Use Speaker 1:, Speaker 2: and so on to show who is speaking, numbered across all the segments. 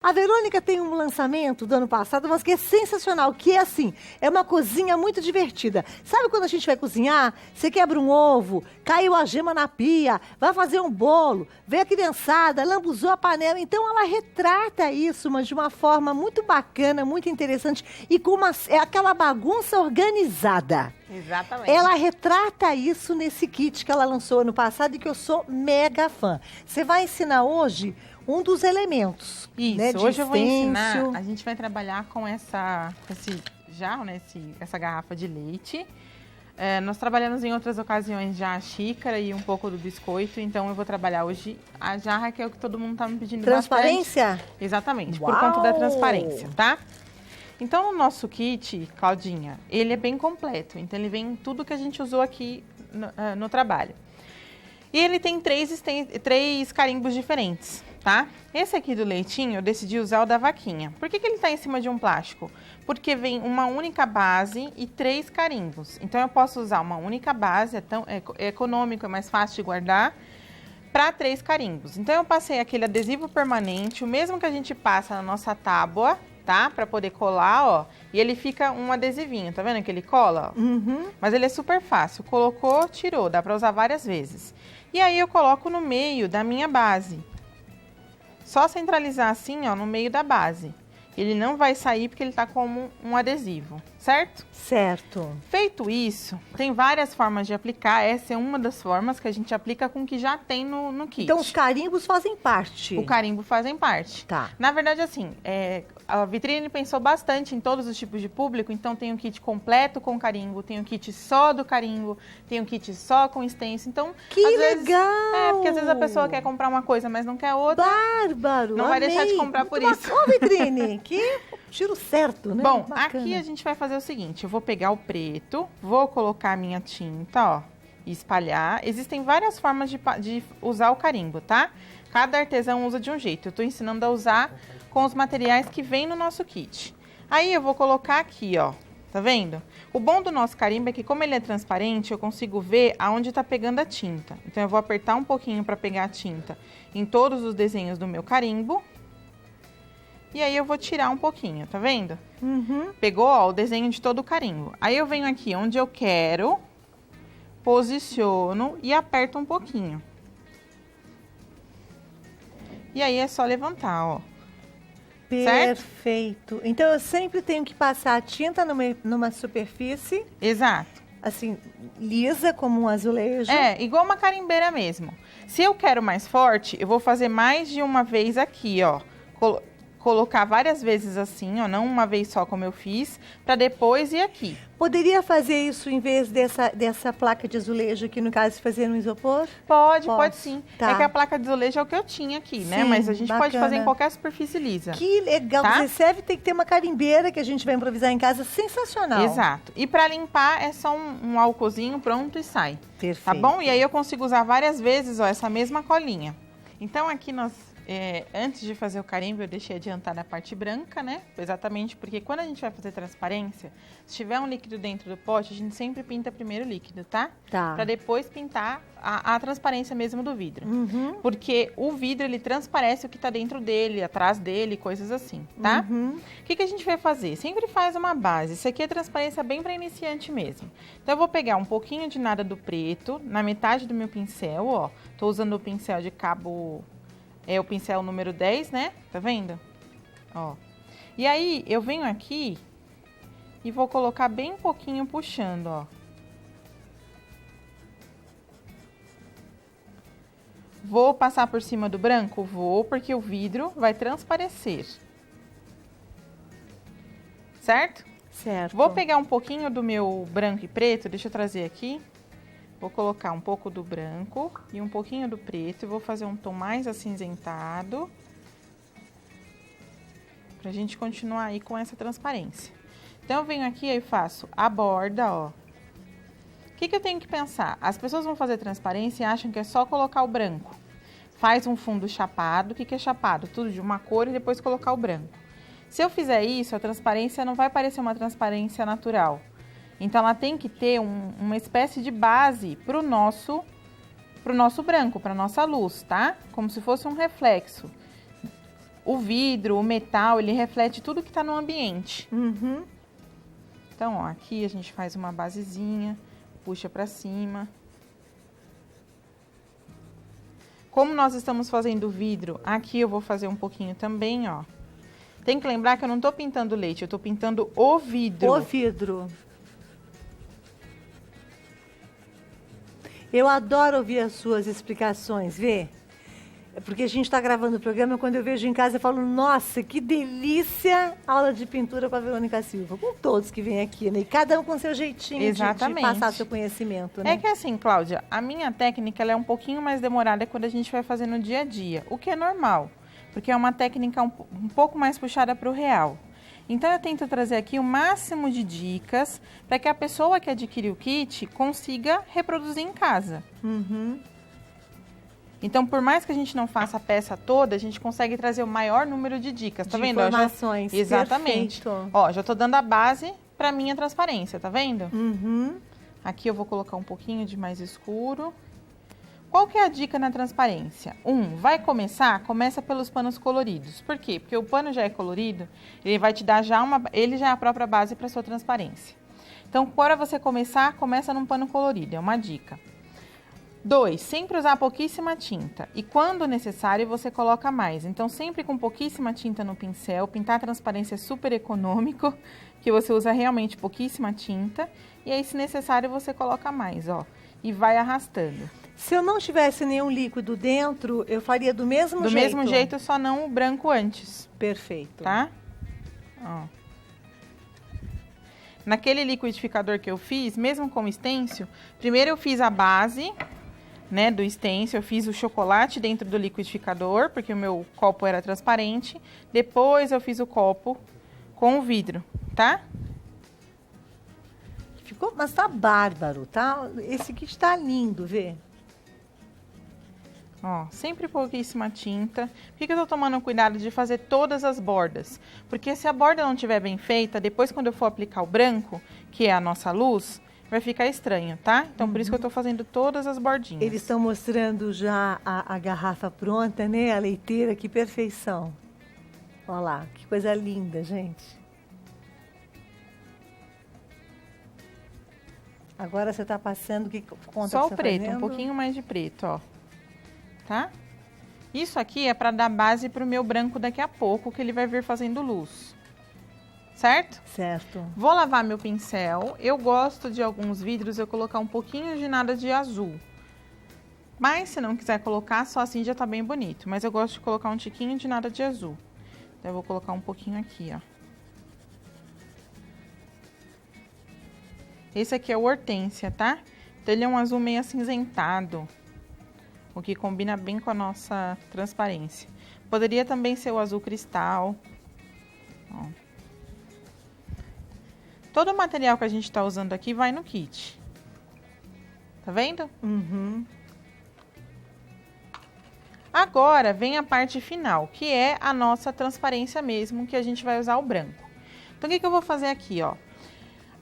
Speaker 1: A Verônica tem um lançamento do ano passado, mas que é sensacional, que é assim, é uma cozinha muito divertida. Sabe quando a gente vai cozinhar, você quebra um ovo, caiu a gema na pia, vai fazer um bolo, vem a criançada, lambuzou a panela. Então ela retrata isso, mas de uma forma muito bacana, muito interessante e com é aquela bagunça organizada.
Speaker 2: Exatamente.
Speaker 1: Ela retrata isso nesse kit que ela lançou ano passado e que eu sou mega fã. Você vai ensinar hoje um dos elementos.
Speaker 2: Isso,
Speaker 1: né,
Speaker 2: hoje eu vou ensinar, a gente vai trabalhar com esse jarro, né, essa garrafa de leite. Nós trabalhamos em outras ocasiões já a xícara e um pouco do biscoito, então eu vou trabalhar hoje a jarra, que é o que todo mundo está me pedindo
Speaker 1: Transparência?
Speaker 2: bastante. Exatamente,
Speaker 1: Uau!
Speaker 2: por conta da transparência, tá? Então, o nosso kit, Claudinha, ele é bem completo. Então, ele vem tudo que a gente usou aqui no trabalho. E ele tem três carimbos diferentes, tá? Esse aqui do leitinho, eu decidi usar o da vaquinha. Por que ele tá em cima de um plástico? Porque vem uma única base e 3 carimbos. Então, eu posso usar uma única base, é econômico, é mais fácil de guardar, para 3 carimbos. Então, eu passei aquele adesivo permanente, o mesmo que a gente passa na nossa tábua, tá? Pra poder colar, ó. E ele fica um adesivinho, tá vendo que ele cola? Ó?
Speaker 1: Uhum.
Speaker 2: Mas ele é super fácil. Colocou, tirou. Dá pra usar várias vezes. E aí eu coloco no meio da minha base. Só centralizar assim, ó, no meio da base. Ele não vai sair porque ele tá como um adesivo, certo?
Speaker 1: Certo.
Speaker 2: Feito isso, tem várias formas de aplicar. Essa é uma das formas que a gente aplica com o que já tem no kit.
Speaker 1: Então, os carimbos fazem parte.
Speaker 2: O carimbo fazem parte.
Speaker 1: Tá.
Speaker 2: Na verdade, assim, a Vitrine pensou bastante em todos os tipos de público, então tem um kit completo com carimbo, tem um kit só do carimbo, tem um kit só com stencil. Então,
Speaker 1: que
Speaker 2: às
Speaker 1: legal!
Speaker 2: vezes, porque às vezes a pessoa quer comprar uma coisa, mas não quer outra.
Speaker 1: Bárbaro!
Speaker 2: Não vai deixar de comprar por isso.
Speaker 1: Ô, Vitrine, que tiro certo, né?
Speaker 2: Bom,
Speaker 1: bacana.
Speaker 2: Aqui a gente vai fazer o seguinte, eu vou pegar o preto, vou colocar a minha tinta, ó, e espalhar. Existem várias formas de usar o carimbo, tá? Cada artesão usa de um jeito. Eu tô ensinando a usar com os materiais que vem no nosso kit. Aí eu vou colocar aqui, ó, tá vendo? O bom do nosso carimbo é que, como ele é transparente, eu consigo ver aonde tá pegando a tinta. Então eu vou apertar um pouquinho para pegar a tinta em todos os desenhos do meu carimbo. E aí eu vou tirar um pouquinho, tá vendo?
Speaker 1: Uhum.
Speaker 2: Pegou, ó, o desenho de todo o carimbo. Aí eu venho aqui onde eu quero, posiciono e aperto um pouquinho. E aí é só levantar, ó.
Speaker 1: Perfeito. Certo? Então eu sempre tenho que passar a tinta numa superfície.
Speaker 2: Exato.
Speaker 1: Assim, lisa como um azulejo.
Speaker 2: Igual uma carimbeira mesmo. Se eu quero mais forte, eu vou fazer mais de uma vez aqui, ó. Colocar várias vezes assim, ó, não uma vez só como eu fiz, para depois ir aqui.
Speaker 1: Poderia fazer isso em vez dessa placa de azulejo aqui, no caso, fazer no isopor?
Speaker 2: Pode sim.
Speaker 1: Tá.
Speaker 2: É que a placa de azulejo é o que eu tinha aqui, né?
Speaker 1: Sim,
Speaker 2: Mas a gente
Speaker 1: bacana.
Speaker 2: pode fazer em qualquer superfície lisa.
Speaker 1: Que legal.
Speaker 2: Tá?
Speaker 1: Você serve, tem que ter uma carimbeira que a gente vai improvisar em casa, sensacional.
Speaker 2: Exato. E para limpar é só um álcoolzinho, pronto e sai.
Speaker 1: Perfeito.
Speaker 2: Tá bom? E aí eu consigo usar várias vezes, ó, essa mesma colinha. Então aqui nós... antes de fazer o carimbo, eu deixei adiantada a parte branca, né? Exatamente porque quando a gente vai fazer transparência, se tiver um líquido dentro do pote, a gente sempre pinta primeiro o líquido, tá?
Speaker 1: Tá.
Speaker 2: Pra depois pintar a transparência mesmo do vidro.
Speaker 1: Uhum.
Speaker 2: Porque o vidro, ele transparece o que tá dentro dele, atrás dele, coisas assim, tá?
Speaker 1: Uhum.
Speaker 2: O que a gente vai fazer? Sempre faz uma base. Isso aqui é transparência bem para iniciante mesmo. Então, eu vou pegar um pouquinho de nada do preto, na metade do meu pincel, ó. Tô usando o pincel de cabo... É o pincel número 10, né? Tá vendo? Ó. E aí, eu venho aqui e vou colocar bem pouquinho puxando, ó. Vou passar por cima do branco? Vou, porque o vidro vai transparecer. Certo?
Speaker 1: Certo.
Speaker 2: Vou pegar um pouquinho do meu branco e preto, deixa eu trazer aqui. Vou colocar um pouco do branco e um pouquinho do preto e vou fazer um tom mais acinzentado. Pra gente continuar aí com essa transparência. Então, eu venho aqui e faço a borda, ó. O que eu tenho que pensar? As pessoas vão fazer transparência e acham que é só colocar o branco. Faz um fundo chapado. O que é chapado? Tudo de uma cor e depois colocar o branco. Se eu fizer isso, a transparência não vai parecer uma transparência natural. Então, ela tem que ter uma espécie de base pro nosso branco, pra nossa luz, tá? Como se fosse um reflexo. o vidro, o metal, ele reflete tudo que está no ambiente.
Speaker 1: Uhum.
Speaker 2: Então, ó, aqui a gente faz uma basezinha, puxa para cima. Como nós estamos fazendo vidro, aqui eu vou fazer um pouquinho também, ó. Tem que lembrar que eu não tô pintando leite, eu tô pintando o vidro.
Speaker 1: O vidro. Eu adoro ouvir as suas explicações, vê? Porque a gente está gravando o programa, quando eu vejo em casa, eu falo, nossa, que delícia aula de pintura com a Verônica Silva. Com todos que vêm aqui, né? E cada um com seu jeitinho de passar seu conhecimento, né?
Speaker 2: É que assim, Cláudia, a minha técnica ela é um pouquinho mais demorada quando a gente vai fazer no dia a dia, o que é normal, porque é uma técnica um pouco mais puxada para o real. Então, eu tento trazer aqui o máximo de dicas para que a pessoa que adquirir o kit consiga reproduzir em casa.
Speaker 1: Uhum.
Speaker 2: Então, por mais que a gente não faça a peça toda, a gente consegue trazer o maior número de dicas, tá vendo?
Speaker 1: Informações,
Speaker 2: exatamente.
Speaker 1: Perfeito.
Speaker 2: Ó, já tô dando a base para minha transparência, tá vendo?
Speaker 1: Uhum.
Speaker 2: Aqui eu vou colocar um pouquinho de mais escuro. Qual que é a dica na transparência? Começa pelos panos coloridos. Por quê? Porque o pano já é colorido, ele vai te dar ele já é a própria base para sua transparência. Então, para você começa num pano colorido, é uma dica. 2, sempre usar pouquíssima tinta. E quando necessário, você coloca mais. Então, sempre com pouquíssima tinta no pincel. Pintar a transparência é super econômico, que você usa realmente pouquíssima tinta. E aí, se necessário, você coloca mais, ó. E vai arrastando.
Speaker 1: Se eu não tivesse nenhum líquido dentro, eu faria do mesmo jeito? Do
Speaker 2: mesmo jeito, só não o branco antes.
Speaker 1: Perfeito.
Speaker 2: Tá? Ó. Naquele liquidificador que eu fiz, mesmo com stencil, primeiro eu fiz a base, né, do stencil, eu fiz o chocolate dentro do liquidificador, porque o meu copo era transparente. Depois eu fiz o copo com o vidro, tá?
Speaker 1: Ficou, mas tá bárbaro, tá? Esse kit tá lindo, vê?
Speaker 2: Ó, sempre pouquíssima tinta. Por que eu tô tomando cuidado de fazer todas as bordas? Porque se a borda não estiver bem feita, depois quando eu for aplicar o branco, que é a nossa luz, vai ficar estranho, tá? Então, por isso que eu tô fazendo todas as bordinhas.
Speaker 1: Eles estão mostrando já a garrafa pronta, né? A leiteira, que perfeição. Olha lá, que coisa linda, gente. Agora você tá passando, o que conta
Speaker 2: Só
Speaker 1: que
Speaker 2: o preto, um pouquinho mais de preto, ó. Tá? Isso aqui é para dar base pro meu branco daqui a pouco, que ele vai vir fazendo luz. Certo?
Speaker 1: Certo.
Speaker 2: Vou lavar meu pincel. Eu gosto de alguns vidros eu colocar um pouquinho de nada de azul. Mas se não quiser colocar, só assim já tá bem bonito. Mas eu gosto de colocar um tiquinho de nada de azul. Então eu vou colocar um pouquinho aqui, ó. Esse aqui é o hortênsia, tá? Então ele é um azul meio acinzentado, o que combina bem com a nossa transparência. Poderia também ser o azul cristal. Ó. Todo o material que a gente tá usando aqui vai no kit. Tá vendo?
Speaker 1: Uhum.
Speaker 2: Agora vem a parte final, que é a nossa transparência mesmo, que a gente vai usar o branco. Então, o que eu vou fazer aqui, ó?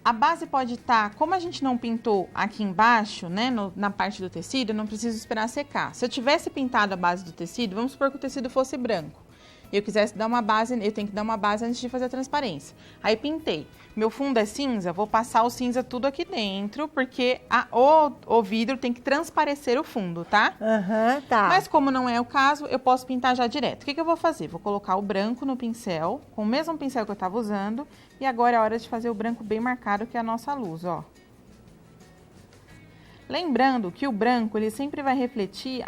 Speaker 2: A base pode estar, como a gente não pintou aqui embaixo, né, na parte do tecido, eu não preciso esperar secar. Se eu tivesse pintado a base do tecido, vamos supor que o tecido fosse branco. E eu quisesse dar uma base, eu tenho que dar uma base antes de fazer a transparência. Aí pintei. Meu fundo é cinza, vou passar o cinza tudo aqui dentro, porque o vidro tem que transparecer o fundo, tá?
Speaker 1: Aham, tá.
Speaker 2: Mas como não é o caso, eu posso pintar já direto. O que eu vou fazer? Vou colocar o branco no pincel, com o mesmo pincel que eu estava usando. E agora é a hora de fazer o branco bem marcado, que é a nossa luz, ó. Lembrando que o branco, ele sempre vai refletir,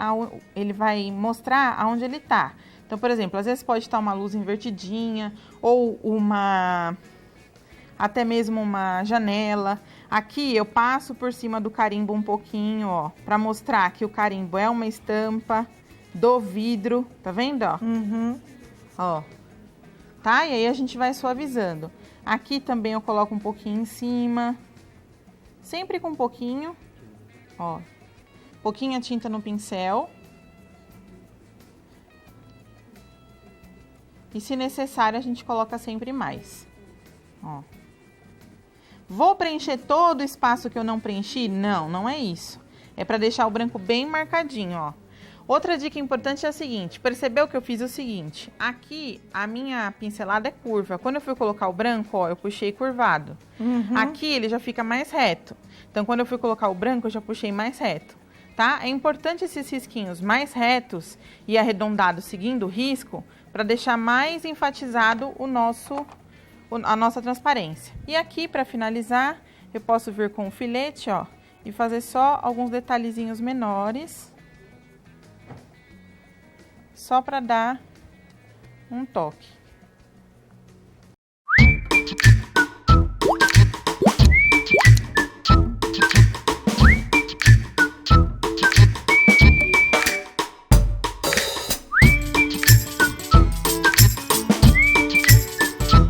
Speaker 2: ele vai mostrar aonde ele tá. Então, por exemplo, às vezes pode estar uma luz invertidinha, ou até mesmo uma janela. Aqui eu passo por cima do carimbo um pouquinho, ó, pra mostrar que o carimbo é uma estampa do vidro, tá vendo, ó?
Speaker 1: Uhum.
Speaker 2: Ó, tá? E aí a gente vai suavizando. Aqui também eu coloco um pouquinho em cima, sempre com um pouquinho, ó, pouquinha tinta no pincel. E se necessário, a gente coloca sempre mais, ó. Vou preencher todo o espaço que eu não preenchi? Não, não é isso. É para deixar o branco bem marcadinho, ó. Outra dica importante é a seguinte, percebeu que eu fiz o seguinte, aqui a minha pincelada é curva, quando eu fui colocar o branco, ó, eu puxei curvado. Aqui ele já fica mais reto, então quando eu fui colocar o branco, eu já puxei mais reto, tá? É importante esses risquinhos mais retos e arredondados seguindo o risco, para deixar mais enfatizado a nossa transparência. E aqui, para finalizar, eu posso vir com o filete, ó, e fazer só alguns detalhezinhos menores, só para dar um toque.